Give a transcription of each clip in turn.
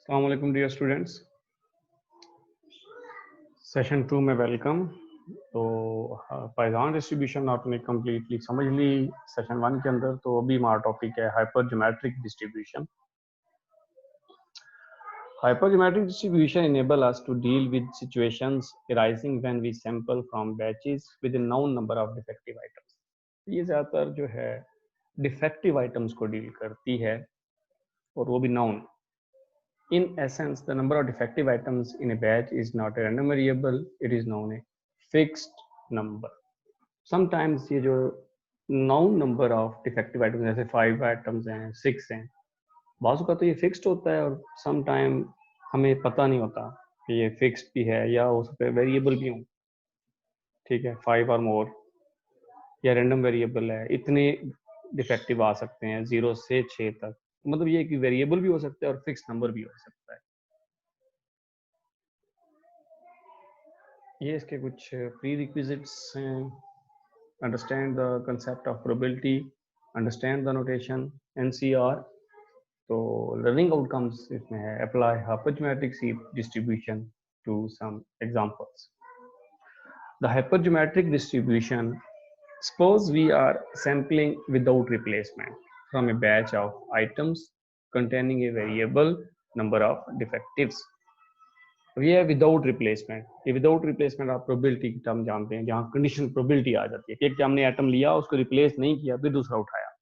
Assalamualaikum dear students, session 2 में welcome. तो Python distribution आपने कम्प्लीटली समझ ली सेशन 1 के अंदर। तो अभी हमारा टॉपिक है हाइपरज्योमेट्रिक distribution. Hypergeometric distribution enable us to deal with situations arising when we sample from batches with a known number of defective items। ये ज़्यादातर जो है डिफेक्टिव आइटम्स को डील करती है और वो भी known। In essence, the number of defective items in a batch is not a random variable, it is known a fixed number। Sometimes ये जो known number of defective items जैसे 5 items हैं 6 हैं, बाजू का तो ये फिक्स्ड होता है और सम टाइम हमें पता नहीं होता कि ये फिक्स्ड भी है या उस पर वेरिएबल भी हो। ठीक है, 5 और मोर या रैंडम वेरिएबल है, इतने डिफेक्टिव आ सकते हैं 0 से 6 तक। मतलब ये कि वेरिएबल भी हो सकता है और फिक्स नंबर भी हो सकता है। ये इसके कुछ प्री रिक्विजिट्स हैं। Understand the concept of probability, understand the notation, NCR. तो लर्निंग आउटकम्स इसमें है apply hypergeometric distribution to some examples. The hypergeometric distribution, suppose we are sampling without replacement from a batch of items containing a variable number of defectives। ये है without replacement. ये without replacement आप probability की term जानते हैं, जहां condition probability आ जाती है कि एक हमने आइटम लिया, उसको रिप्लेस नहीं किया, फिर दूसरा उठाया।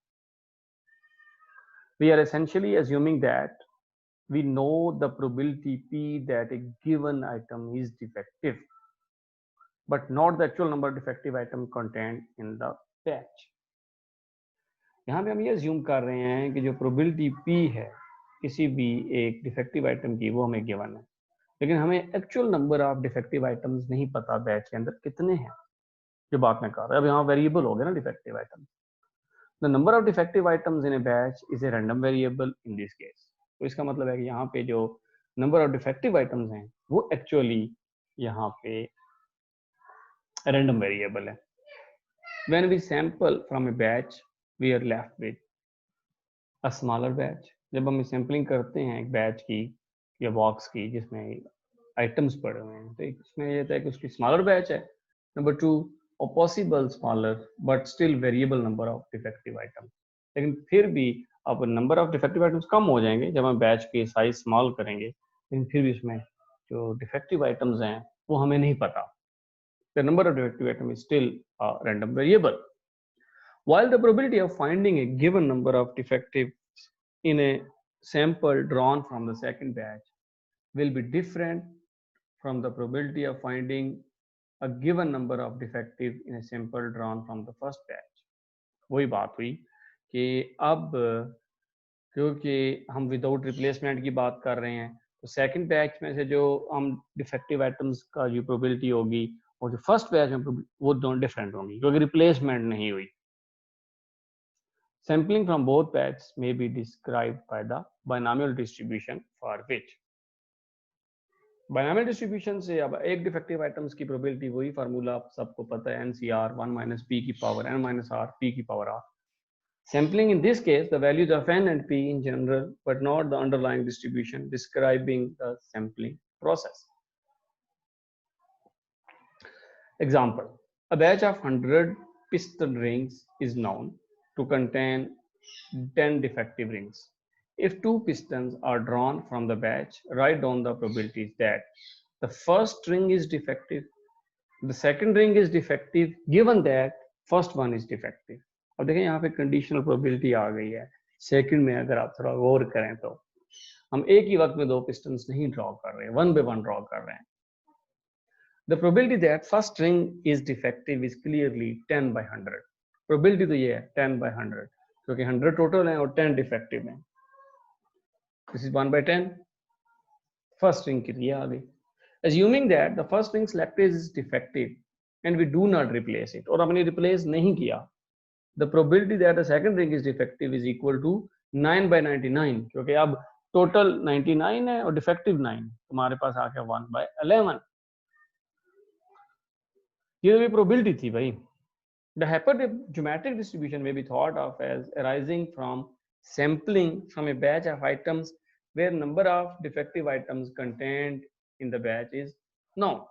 We are essentially assuming that we know the probability P that a given item is defective, but not the actual number of defective item contained in the batch। यहाँ पे हम ये अज्यूम कर रहे हैं कि जो प्रोबेबिलिटी P है किसी भी एक डिफेक्टिव आइटम की, वो हमें गिवन है, लेकिन हमें actual number of defective items नहीं पता बैच के अंदर कितने हैं। जो बात मैं कर रहा हूँ, अब यहाँ वेरिएबल हो गया ना defective item. The number of defective items in A batch is a random variable in this case. तो इसका मतलब है कि यहाँ पे जो नंबर ऑफ डिफेक्टिव आइटम्स हैं वो एक्चुअली यहाँ पे रैंडम वेरिएबल है। When we sample from a batch we are left with a smaller batch. जब हम सैम्पलिंग करते हैं एक बैच की या बॉक्स की जिसमें आइटम्स पड़े हुए हैं, तो इसमें ये है कि उसकी स्मॉलर बैच है। नंबर 2, और possible smaller but still variable number of defective item. लेकिन फिर भी अब नंबर ऑफ डिफेक्टिव आइटम्स कम हो जाएंगे जब हम बैच के साइज स्मॉल करेंगे, लेकिन फिर भी इसमें जो डिफेक्टिव आइटम्स हैं वो हमें नहीं पता। The number of defective item is still random variable. While the probability of finding a given number of defectives in a sample drawn from the second batch will be different from the probability of finding a given number of defectives in a sample drawn from the first batch। वही बात हुई कि अब क्योंकि हम without replacement की बात कर रहे हैं, तो सेकंड बैच में से जो हम डिफेक्टिव आइटम्स का जो प्रोबेबिलिटी होगी और जो फर्स्ट बैच में वो दोनों डिफरेंट होंगी क्योंकि रिप्लेसमेंट नहीं हुई। Sampling from both batches may be described by the binomial distribution for which। binomial distribution से अब एक डिफेक्टिव आइटम्स की प्रोबेबिलिटी, वही फार्मूला आप सबको पता है, NCR 1 minus p की power n minus r p की power r। Sampling in this case the values of n and p in general but not the underlying distribution describing the sampling process। Example, a batch of 100 piston rings is known to contain 10 defective rings। If 2 pistons are drawn from the batch, write down the probabilities that the first ring is defective, the second ring is defective given that first one is defective। अब देखें यहाँ पे conditional probability आ गई है। Second में अगर आप थोड़ा गौर करें तो हम एक ही वक्त में 2 पिस्टन्स नहीं ड्रॉ कर रहे हैं, 1 by 1 ड्रॉ कर रहे हैं। The probability that first ring is defective is clearly 10 by 100। Probability तो ये है 10 by 100 क्योंकि 100 टोटल है और 10 डिफेक्टिव हैं। This is 1 by 10। First ring की आ गई। Assuming that the first ring selected is defective and we do not replace it, और हमने रिप्लेस नहीं किया, the probability that the second ring is defective is equal to 9 by 99 क्योंकि अब total 99 है और डिफेक्टिव 9, तुम्हारे पास आ गया 1 by 11। ये भी प्रोबेबिलिटी थी भाई। The hypergeometric distribution may be thought of as arising from sampling from a batch of items where number of defective items contained in the batch is known.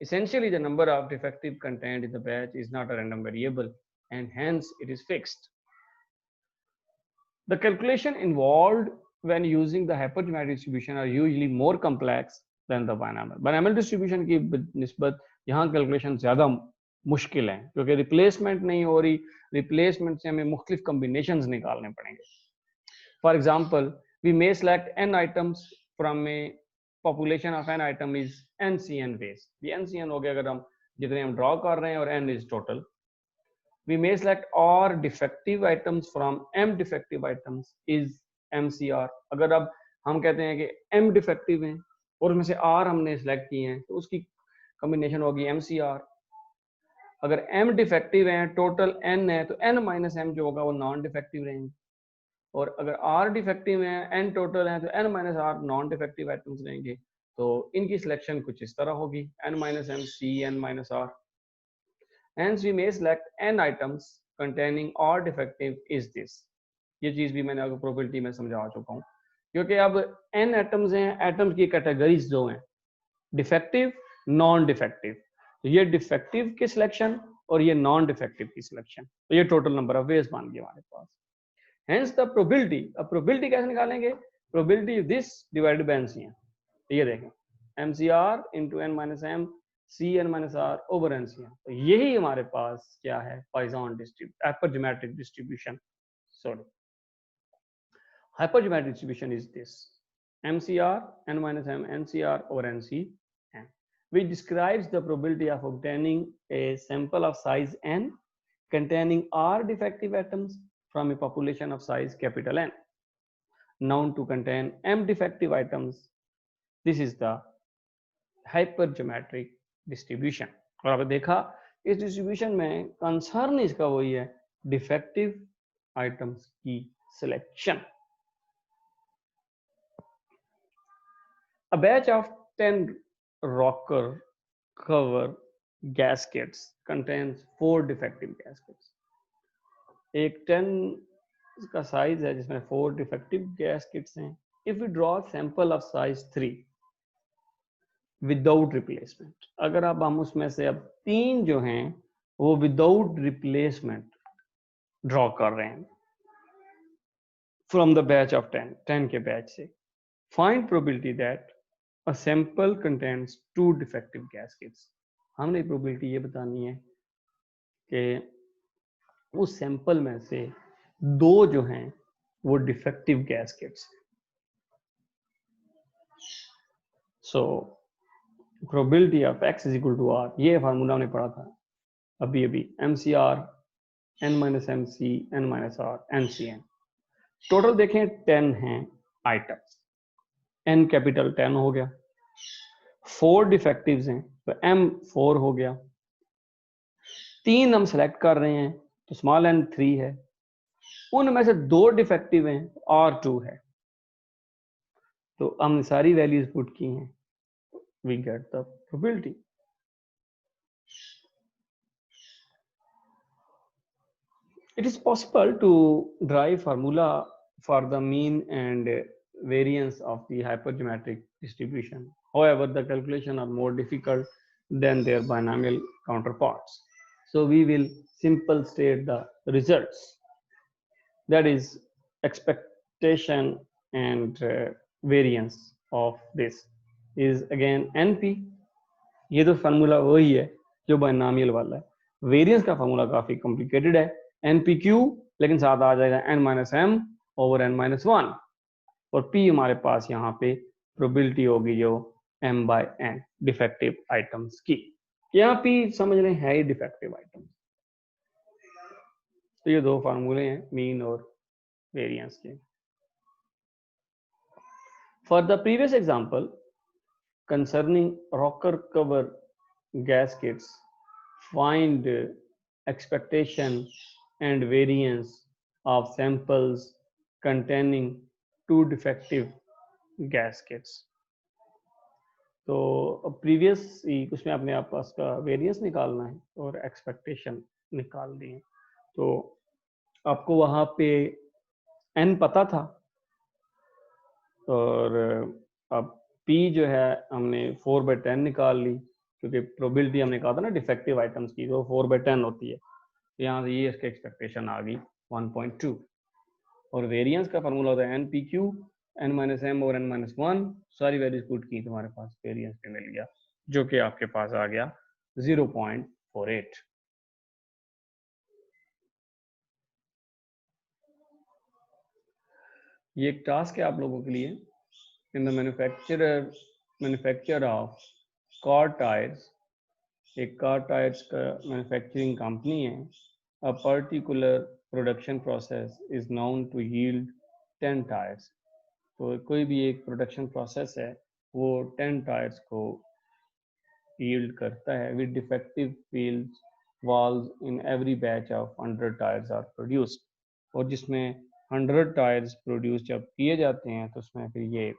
Essentially, the number of defective contained in the batch is not a random variable and hence it is fixed. The calculation involved when using the hypergeometric distribution are usually more complex than the binomial. Binomial distribution की निस्बत यहाँ calculation ज़्यादा मुश्किल है क्योंकि replacement नहीं हो रही, रिप्लेसमेंट से हमें मुख्तलिफ कॉम्बिनेशंस निकालने पड़ेंगे. For example, we may select n items from a population of n item is NCN ways. ये NCN हो गया अगर हम जितने हम ड्रॉ कर रहे हैं और n is total. We may select R defective items from M defective items is MCR. अगर अब हम कहते हैं कि M defective हैं और उसमें से R हमने select किए हैं तो उसकी combination होगी MCR. अगर M defective हैं, total N है तो N minus M जो होगा वो non defective रहेंगे. और अगर R defective हैं, N total हैं तो N minus R non defective items रहेंगे. तो इनकी selection कुछ इस तरह होगी N minus M C N minus R. Hence we may select n items containing R defective is this. ये चीज भी मैंने आपको प्रोबेबिलिटी में समझा चुका हूँ क्योंकि अब n एटम्स हैं, एटम्स की कैटेगरीज जो हैं डिफेक्टिव, नॉन डिफेक्टिव. तो ये डिफेक्टिव की सिलेक्शन और ये नॉन डिफेक्टिव की सिलेक्शन, तो ये टोटल नंबर ऑफ वेज बन गए हमारे पास. Hence the probability. अब प्रोबेबिलिटी कैसे निकालेंगे? Probability this divided by NCN. ये देखें MCR into n minus M Cn minus R over NCN. तो यही हमारे पास क्या है? Poisson distribution, hypergeometric distribution. Sorry, hypergeometric distribution is this: MCR n minus M NCR over NCN, which describes the probability of obtaining a sample of size n containing R defective atoms from a population of size capital N, known to contain M defective items. This is the hypergeometric distribution. और आपने देखा इस distribution में concern इसका वही है, defective items की selection. A batch of 10 rocker cover gaskets contains 4 defective gaskets. एक 10 का साइज है जिसमें 4 डिफेक्टिव gaskets हैं. If we draw a sample of size 3 without replacement, अगर अब हम उसमें से अब 3 जो हैं वो विदाउट रिप्लेसमेंट ड्रॉ कर रहे हैं फ्रॉम द बैच ऑफ 10 के बैच से, find probability that a sample contains 2 defective gaskets. हमने प्रोबेबिलिटी ये बतानी है कि उस सैंपल में से 2 जो हैं वो defective gaskets. So probability of x is equal to r, ये फार्मूला हमने पढ़ा था अभी MCR n minus MC n minus R NCN. Total देखें 10 हैं आइटम्स, n कैपिटल 10 हो गया, 4 डिफेक्टिव्स हैं तो M 4 हो गया, 3 हम सेलेक्ट कर रहे हैं तो स्मॉल n 3 है, उनमें से 2 डिफेक्टिव हैं R 2 है. तो हमने सारी वैल्यूज पुट की हैं, we get the probability. It is possible to derive formula for the mean and variance of the hypergeometric distribution. However, the calculation are more difficult than their binomial counterparts. So we will simple state the results. That is expectation and variance of this is again NP. ये तो formula वही है जो binomial वाला है. Variance का formula काफी complicated है, NPQ, लेकिन साथ आ जाएगा n minus M over n minus 1 और P हमारे पास यहाँ पे प्रोबेबिलिटी होगी जो M by N defective items की. यहाँ P समझ रहे हैं ही डिफेक्टिव आइटम्स. तो ये 2 फार्मूले हैं मीन और वेरिएंस के. For the previous example concerning rocker cover gaskets, find expectation and variance of samples containing 2 defective gaskets. तो प्रीवियस उसमें अपने आप पास का वेरिएंस निकालना है और एक्सपेक्टेशन निकाल दी है. तो आपको वहां पे n पता था और अब P जो है हमने 4/10 निकाल ली, क्योंकि प्रोबेबिलिटी हमने कहा था ना डिफेक्टिव आइटम्स की, तो 4/10 होती है। तो यहाँ से ये इसकी एक्सपेक्टेशन आ गई 1.2। और वेरिएंस का फार्मूला होता है NPQ, n-m और n-1 सारी वैल्यूज पुट की, तुम्हारे पास वेरिएंस पे मिल गया, जो कि आपके पास आ गया 0.48। ये एक टास्क है आप लोगों के लिए। In the manufacture of car tyres, एक कार टायर्स का मैन्युफैक्चरिंग कंपनी है, a particular production process is known to yield 10 tyres. तो कोई भी एक प्रोडक्शन प्रोसेस है वो 10 टायर्स को यील्ड करता है with defective wheels valves in every batch of 100 tyres are produced. और जिसमें 100 टायर्स प्रोड्यूस जब किए जाते हैं तो उसमें फिर ये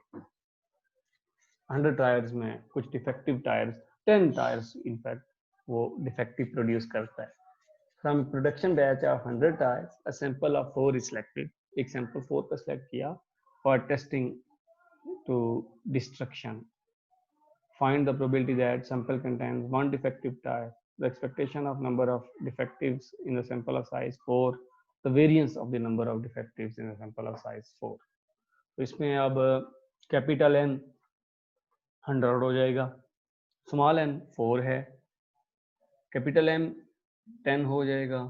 100 टायर्स में कुछ डिफेक्टिव टायर्स, 10 टायर्स इनफैक्ट वो डिफेक्टिव प्रोड्यूस करता है। From production batch of 100 tyres a sample of 4 is selected. एक सैंपल 4 का सिलेक्ट किया for testing to destruction. Find the probability that sample contains one defective tire, the expectation of number of defectives in the sample of size 4, the variance of the number of defectives in the sample of size 4. तो इसमें अब capital N 100 हो जाएगा, small n 4 है, capital M 10 हो जाएगा,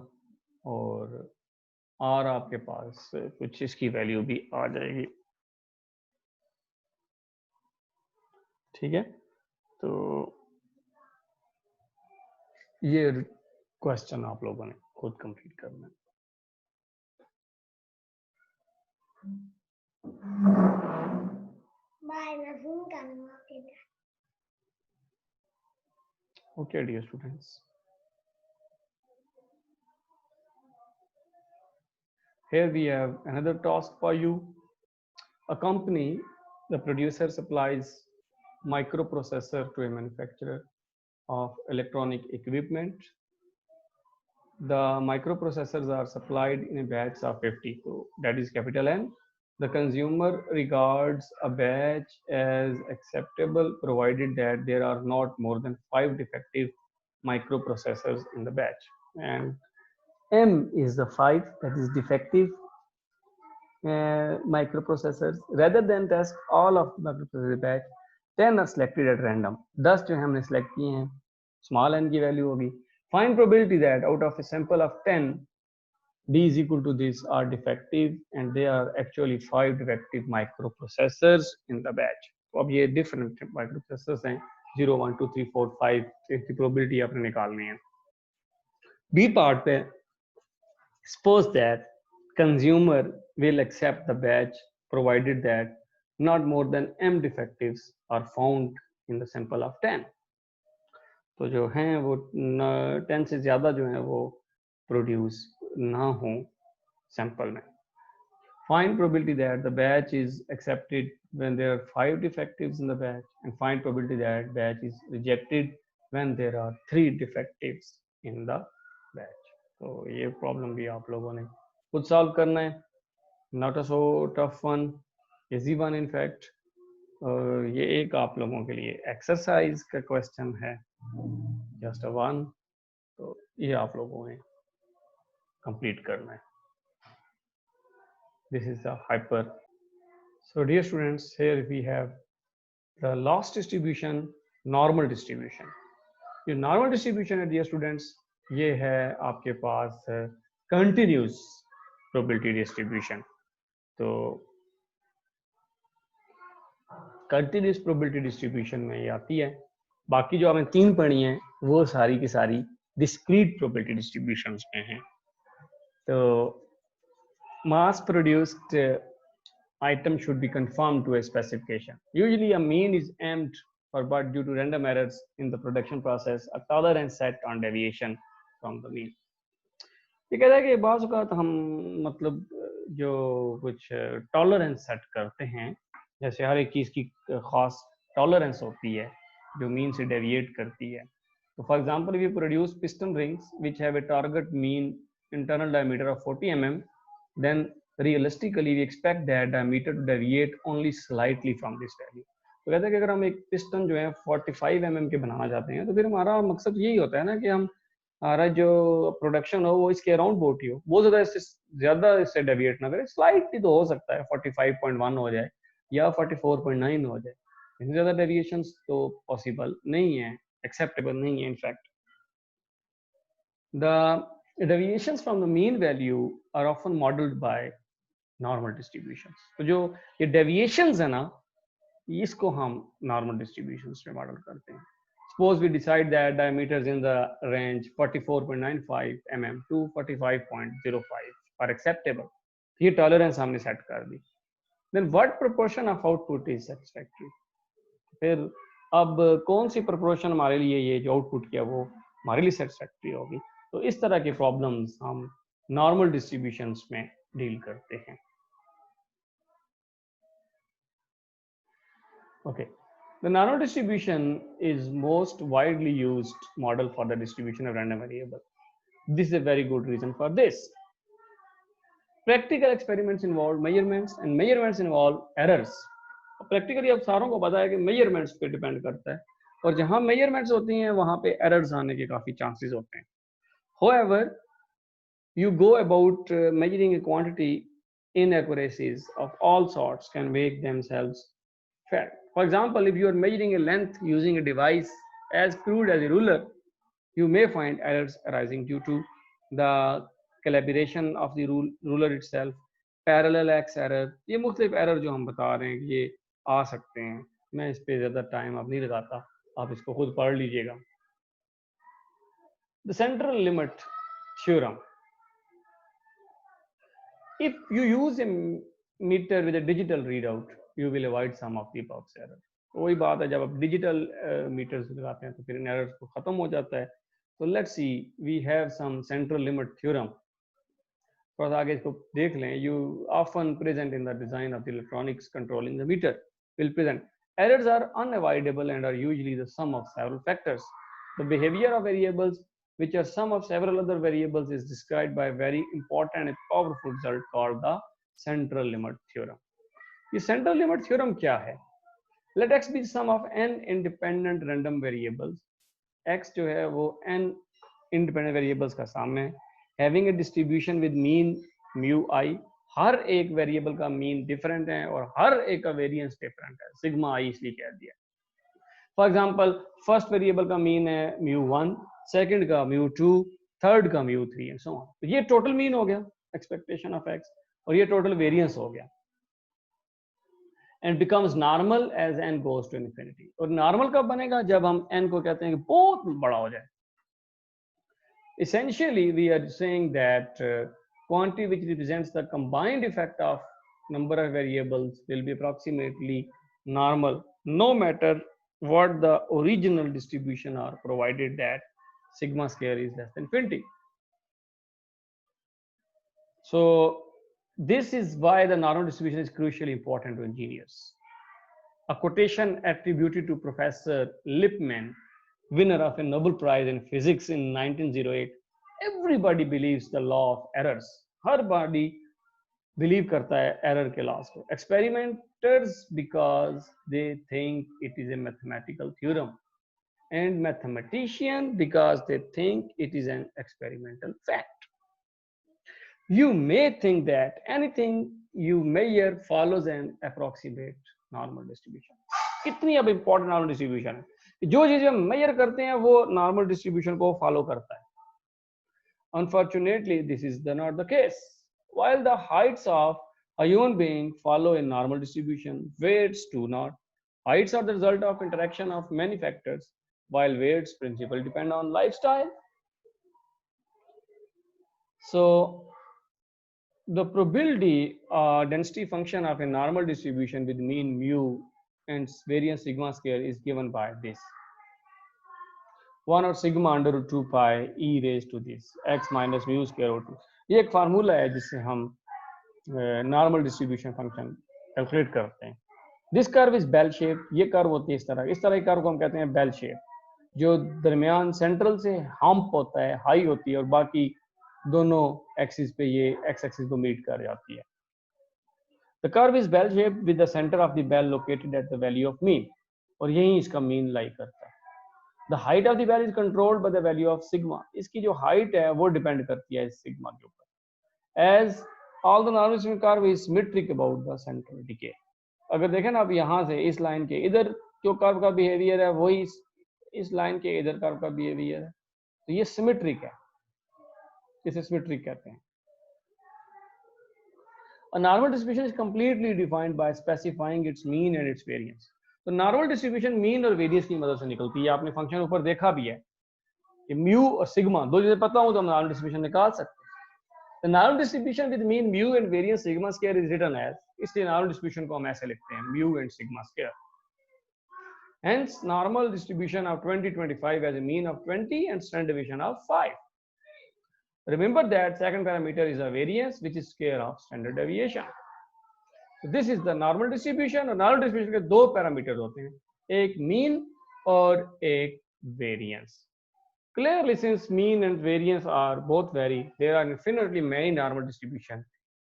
और R आपके पास कुछ इसकी वैल्यू भी आ जाएगी। ठीक है, तो ये क्वेश्चन आप लोगों ने खुद कंप्लीट करना है। Okay, dear students. Here we have another task for you. A company, the producer supplies microprocessor to a manufacturer of electronic equipment. The microprocessors are supplied in a batch of 50, so that is capital N. The consumer regards a batch as acceptable provided that there are not more than 5 defective microprocessors in the batch, and M is the 5 that is defective microprocessors. Rather than test all of the microprocessor batch, 10 are selected at random. 10 जो हमने select किए हैं, small n की value होगी. Find probability that out of a sample of 10, D is equal to this are defective, and there are actually 5 defective microprocessors in the batch. तो अब ये different microprocessors हैं, 0, 1, 2, 3, 4, 5, इसकी probability आपने निकालनी है. B part पे, suppose that consumer will accept the batch provided that not more than m defectives are found in the sample of 10. तो जो हैं वो 10 से ज़्यादा जो हैं वो प्रोड्यूस ना हो सैंपल में. Find probability that the batch is accepted when there are 5 defectives in the batch, and find probability that batch is rejected when there are 3 defectives in the batch. तो ये प्रॉब्लम भी आप लोगों ने खुद सॉल्व करना है. Not a so tough one, easy one in fact. ये एक आप लोगों के लिए एक्सरसाइज का क्वेश्चन है, जस्ट अ वन. तो ये आप लोगों ने कंप्लीट करना है. This is the hyper. So dear students, here we have the loss distribution, normal distribution. ये normal distribution है dear students, ये है आपके पास continuous probability distribution. तो continuous probability distribution में ये आती है. बाकी जो आपने 3 पढ़ी हैं वो सारी की सारी discrete probability distributions में हैं. तो mass produced item should be conformed to a specification. Usually a mean is aimed for, but due to random errors in the production process, a tolerance set on deviation from the mean. ये कहता है कि बाज़ औक़ात हम मतलब जो कुछ टॉलरेंस सेट करते हैं, जैसे हर एक चीज़ की खास टॉलरेंस होती है जो मीन से डेविएट करती है. तो for example we produce piston rings which have a target mean internal diameter of 40 mm, then realistically we expect that diameter to deviate only slightly from this value. तो कहते हैं कि अगर हम एक पिस्टन जो है 45 mm के बनाना चाहते हैं तो फिर हमारा मकसद यही होता है ना कि हम हमारा जो प्रोडक्शन हो वो इसके अराउंड बोट ही हो, बहुत ज़्यादा इससे डेविएट ना करे, स्लाइटली तो हो सकता है 45.1 हो जाए या 44.9 हो जाए, इतनी ज़्यादा डेविएशंस तो पॉसिबल नहीं है, एक्सेप्टेबल नहीं है in fact. The deviations from the mean value are often modeled by normal distributions. तो जो ये deviations है ना, इसको हम normal distributions में मॉडल करते हैं. Suppose we decide that diameters in the range 44.95 mm to 45.05 are acceptable. ये tolerance हमने set कर दी. Then what proportion of output is satisfactory? फिर अब कौन सी proportion हमारे लिए ये जो output किया वो हमारे लिए satisfactory होगी. तो इस तरह के प्रॉब्लम्स हम नॉर्मल डिस्ट्रीब्यूशंस में डील करते हैं. Okay, the normal distribution is most widely used model for the distribution of random variable. This is a very good reason for this. Practical experiments involve measurements and measurements involve errors. Practically अब सारों को पता है कि measurements पे depend करता है और जहां मेजरमेंट्स होती हैं वहां पे एरर्स आने के काफी चांसेस होते हैं. However, you go about measuring a quantity, inaccuracies of all sorts can make themselves felt. For example, if you are measuring a length using a device as crude as a ruler, you may find errors arising due to the calibration of the ruler itself, parallel x error. ये मुख्तलिफ error जो हम बता रहे हैं ये आ सकते हैं. मैं इस पे ज़्यादा टाइम अब नहीं लगाता, आप इसको खुद पढ़ लीजिएगा. The central limit theorem. If you use a meter with a digital readout, you will avoid some of the above errors. वही बात है, जब आप डिजिटल मीटर्स लगाते हैं तो फिर इन एरर्स को खत्म हो जाता है. तो let's see, we have some central limit theorem. थोड़ा सा आगे इसको देख लें. You often present in the design of the electronics controlling the meter will present. Errors are unavoidable and are usually the sum of several factors. The behavior of variables, which are sum of several other variables, is described by a very important and powerful result called the central limit theorem. ये central limit theorem क्या है? Let x be the sum of n independent random variables. x जो है वो n independent variables का sum है. Having a distribution with mean mu I. हर एक variable का मीन डिफरेंट है और हर एक का वेरिएंस डिफरेंट है. सिग्मा आई इसलिए कह दिया. फॉर एग्जांपल, फर्स्ट वेरिएबल का मीन है mu1, सेकंड का mu2, थर्ड का mu3 एंड सो ऑन. तो ये टोटल मीन हो गया एक्सपेक्टेशन ऑफ x और ये टोटल वेरिएंस हो गया. And becomes normal as n goes to infinity. और नॉर्मल कब बनेगा? जब हम n को कहते हैं कि बहुत बड़ा हो जाए. Essentially, we are saying that quantity which represents the combined effect of number of variables will be approximately normal no matter what the original distribution are, provided that sigma square is less than 20. So this is why the normal distribution is crucially important to engineers. A quotation attributed to Professor Lippmann, winner of a Nobel Prize in Physics in 1908. Everybody believes the law of errors. Her body believe करता है error के laws को. Experimenters because they think it is a mathematical theorem, and mathematician because they think it is an experimental fact. You may think that anything you measure follows an approximate normal distribution. कितनी अब important normal distribution है. जो चीजें हम measure करते हैं वो normal distribution को follow करता है. Unfortunately, this is not the case. While the heights of a human being follow a normal distribution, weights do not. Heights are the result of interaction of many factors, while weights principally depend on lifestyle. So, the probability density function of a normal distribution with mean mu and variance sigma square is given by this. 1 और sigma under root 2 pi e raise to this x minus mu square root 2. ये एक formula है जिससे हम normal distribution function calculate करते हैं. This curve is bell shape. ये curve होती है इस तरह के कर्व को हम कहते हैं बेल शेप, जो दरमियान सेंट्रल से हम्प होता है, हाई होती है और बाकी दोनों एक्सिस पे ये एक्स एक्सिस को मीट कर जाती है. The curve is bell shaped with the centre of the bell located at the value of mean, और यही इसका मीन लाई करता है। The height of the bell is controlled by the value of sigma, इसकी जो height है वो depend करती है इस सिग्मा के ऊपर। As all the normal distribution curve is symmetric about the central decay. अगर देखें ना आप यहाँ से इस लाइन के इधर जो कर्व का बिहेवियर है वही इस लाइन के इधर कर्व का बिहेवियर है, तो ये सिमेट्रिक है, इसे सिमेट्रिक कहते हैं। A normal distribution is completely defined by specifying its mean and its variance. तो नॉर्मल डिस्ट्रीब्यूशन मीन और वेरियंस की मदद से निकलती है। आपने फंक्शन ऊपर देखा भी है कि म्यू और सिग्मा दो चीजें पता हो तो हम नॉर्मल डिस्ट्रीब्यूशन निकाल सकते हैं। The normal distribution with mean mu and variance sigma square is written as, इसलिए नॉर्मल डिस्ट्रीब्यूशन को हम ऐसे लिखते हैं mu and sigma square. Hence normal distribution of 2025 has a mean of 20 and standard deviation of 5. Remember that second parameter is a variance which is square of standard deviation. So this is the normal distribution, और normal distribution के दो parameter होते हैं, एक mean और एक variance. Clearly, since mean and variance are both vary, there are infinitely many normal distribution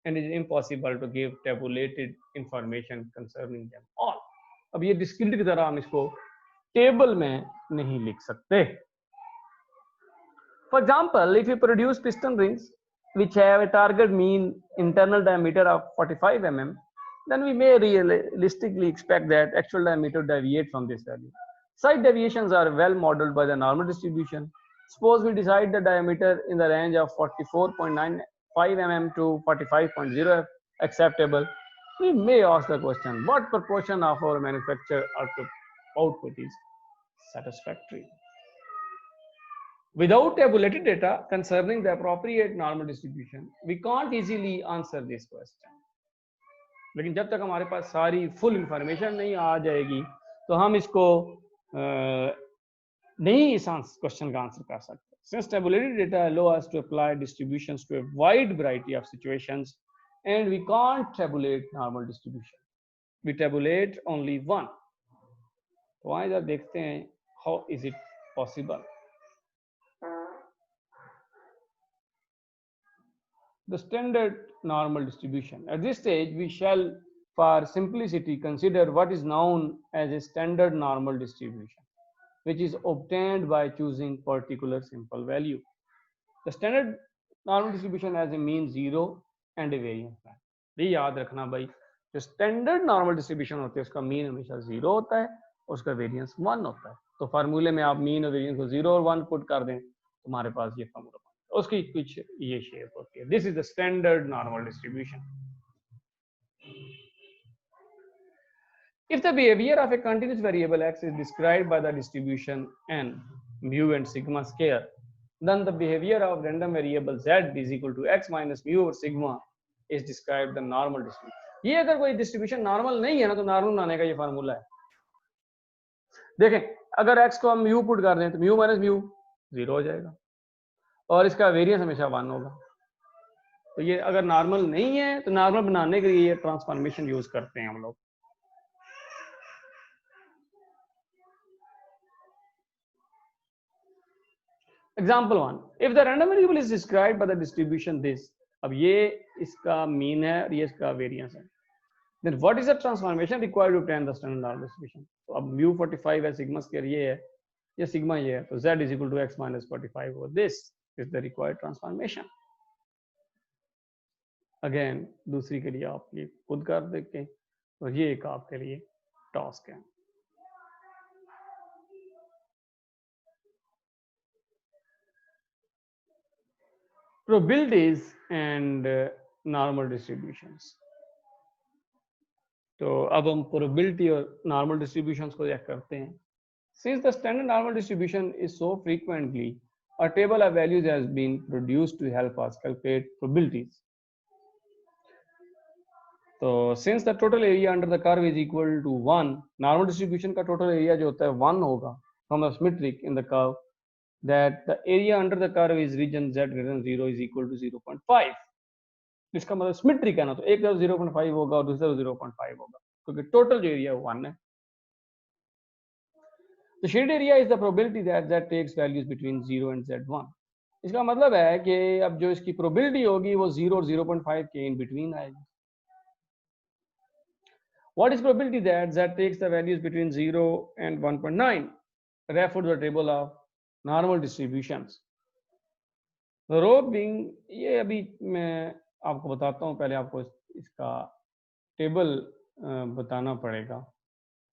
and it is impossible to give tabulated information concerning them all. अब ये डिस्क्रीट की तरह हम इसको टेबल में नहीं लिख सकते। For example, if you produce piston rings which have a target mean internal diameter of 45 mm, then we may realistically expect that actual diameter deviate from this value. Such deviations are well modeled by the normal distribution. Suppose we decide the diameter in the range of 44.95 mm to 45.0 acceptable. We may ask the question, what proportion of our manufactured output is satisfactory? Without tabulated data concerning the appropriate normal distribution, we can't easily answer this question. लेकिन जब तक हमारे पास सारी full information नहीं आ जाएगी तो हम इसको नहीं इस क्वेश्चन का आंसर कर सकते। Since tabulated data allow us to apply distributions to a wide variety of situations, and we can't tabulate normal distribution, we tabulate only one. तो आइए जरा देखते हैं how is it possible. The standard normal distribution. At this stage, we shall, for simplicity, consider what is known as a standard normal distribution, which is obtained by choosing particular simple value. The standard normal distribution has a mean 0 and a variance plan. ये याद रखना भाई, जो standard normal distribution होते हैं उसका mean हमेशा 0 होता है, उसका वेरिएंस 1 होता है। तो फार्मूले में आप मीन और वेरिएंस को 0 और 1 पुट कर दें, तुम्हारे पास ये फार्मूला उसकी कुछ ये शेप होती है। This is the standard normal distribution. If the behavior of a continuous variable x is described by the distribution n, mu and sigma square, then the behavior of random variable z is equal to x minus mu over sigma is described the normal distribution. ये अगर कोई distribution normal नहीं है ना तो normal बनाने का ये फार्मूला है। देखें अगर x को हम mu पुट कर दें तो mu माइनस mu 0 हो जाएगा और इसका वेरिएंस हमेशा 1 होगा। तो ये अगर नॉर्मल नहीं है तो नॉर्मल बनाने के लिए ये ट्रांसफॉर्मेशन यूज करते हैं हम लोग। Example 1, if the random variable is described by the distribution this, अब ये इसका मीन है और ये इसका वेरिएंस है, then what is the transformation required to obtain the standard normal distribution. तो अब म्यू 45 है, सिग्मा स्क्वायर ये है, ये सिग्मा ये है, तो z is equal to x minus 45 और this is the required transformation. Again दूसरी के लिए आप ये खुद कर देखें और ये एक आपके लिए टास्क है। Probabilities and normal distributions. तो अब हम probability और normal distributions को चेक करते हैं। Since the standard normal distribution is so frequently, a table of values has been produced to help us calculate probabilities. तो since the total area under the curve is equal to 1, normal distribution का total area जो होता है 1 होगा from the symmetric in the curve, that the area under the curve is region z greater than 0 is equal to 0.5. इसका मतलब symmetric है ना, तो एक तरफ 0.5 होगा और दूसरी तरफ 0.5 होगा क्योंकि टोटल जो एरिया 1 है। The shaded area is the probability that z takes values between 0 and z1. इसका मतलब है कि अब जो इसकी प्रोबेबिलिटी होगी वो 0 और 0.5 के इन बिटवीन आएगी। What is probability that Z takes the values between 0 and 1.9? Refer to the table of normal distributions. The rho being, ये अभी मैं आपको बताता हूँ, पहले आपको इसका टेबल बताना पड़ेगा।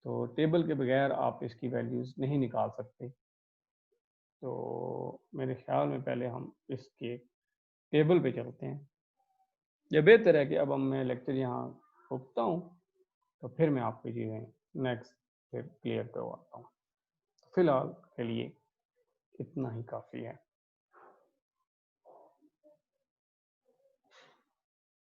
तो टेबल के बगैर आप इसकी वैल्यूज नहीं निकाल सकते। तो मेरे ख्याल में पहले हम इसके टेबल पे चलते हैं। यह बेहतर है कि अब मैं लेक्चर यहाँ रोकता हूँ, तो फिर मैं आपको चीज़ें नेक्स्ट फिर क्लियर करवाता हूँ। फिलहाल के लिए इतना ही काफ़ी है।